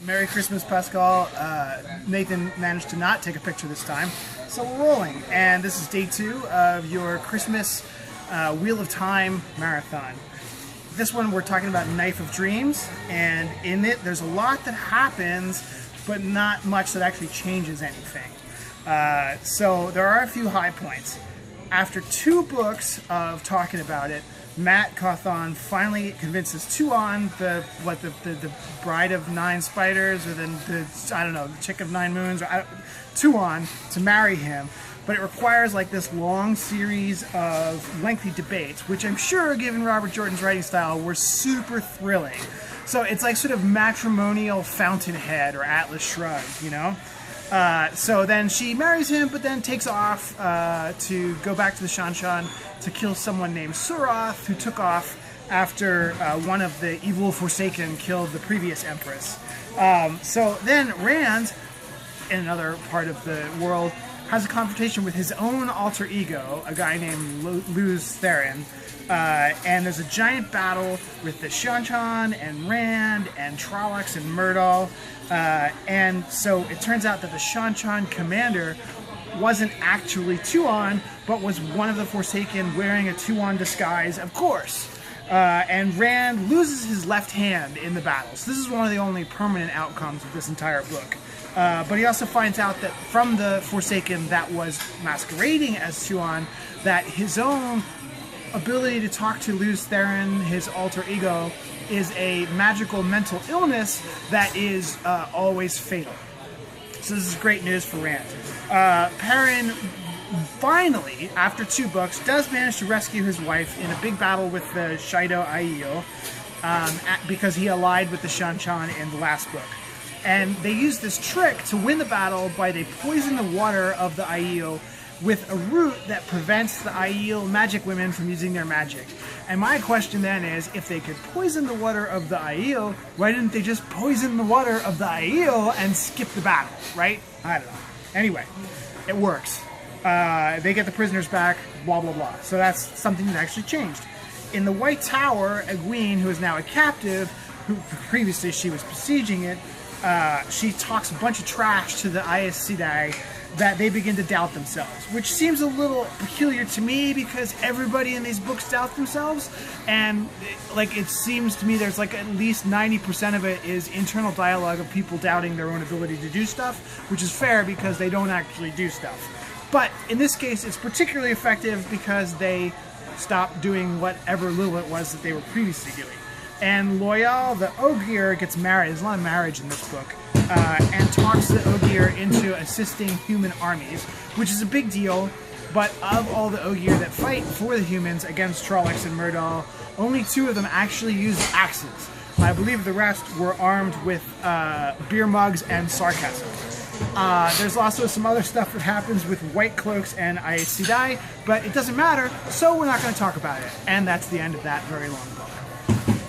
Merry Christmas, Pascal. Nathan managed to not take a picture this time, so we're rolling. And this is day 2 of your Christmas Wheel of Time marathon. This one we're talking about Knife of Dreams, and in it there's a lot that happens, but not much that actually changes anything. So there are a few high points. After 2 books of talking about it, Matt Cawthon finally convinces Tuon, the bride of 9 spiders, or the I don't know, the chick of 9 moons, or Tuon, to marry him. But it requires like this long series of lengthy debates, which I'm sure, given Robert Jordan's writing style, were super thrilling. So it's like sort of matrimonial Fountainhead or Atlas Shrugged, you know? So then she marries him, but then takes off to go back to the Shan-Shan to kill someone named Suroth, who took off after one of the evil Forsaken killed the previous Empress. So then Rand, in another part of the world, has a confrontation with his own alter ego, a guy named Lews Therin. And there's a giant battle with the Shan-Shan and Rand and Trollocs and Myrdal. And so it turns out that the Shan-Shan commander wasn't actually Tuon, but was one of the Forsaken wearing a Tuon disguise, of course. And Rand loses his left hand in the battle. So this is one of the only permanent outcomes of this entire book. But he also finds out that from the Forsaken that was masquerading as Tuon, that his own ability to talk to Lews Therin, his alter ego, is a magical mental illness that is always fatal. So this is great news for Rand. Perrin finally, after 2 books, does manage to rescue his wife in a big battle with the Shaido Aiel, because he allied with the Shan-Shan in the last book. And they use this trick to win the battle by they poison the water of the Aiel with a root that prevents the Aiel magic women from using their magic. And my question then is, if they could poison the water of the Aiel, why didn't they just poison the water of the Aiel and skip the battle, right? I don't know. Anyway, it works. They get the prisoners back, blah, blah, blah. So that's something that actually changed. In the White Tower, Egwene, who is now a captive, who previously she was besieging it, she talks a bunch of trash to the Aes Sedai that they begin to doubt themselves, which seems a little peculiar to me because everybody in these books doubt themselves, and like it seems to me there's like at least 90% of it is internal dialogue of people doubting their own ability to do stuff, which is fair because they don't actually do stuff. But in this case, it's particularly effective because they stop doing whatever little it was that they were previously doing. And Loial, the Ogier, gets married. There's a lot of marriage in this book. And talks the Ogier into assisting human armies, which is a big deal. But of all the Ogier that fight for the humans against Trollocs and Myrdal, only 2 of them actually use axes. I believe the rest were armed with beer mugs and sarcasm. There's also some other stuff that happens with White Cloaks and Aes Sedai, but it doesn't matter, so we're not going to talk about it. And that's the end of that very long book.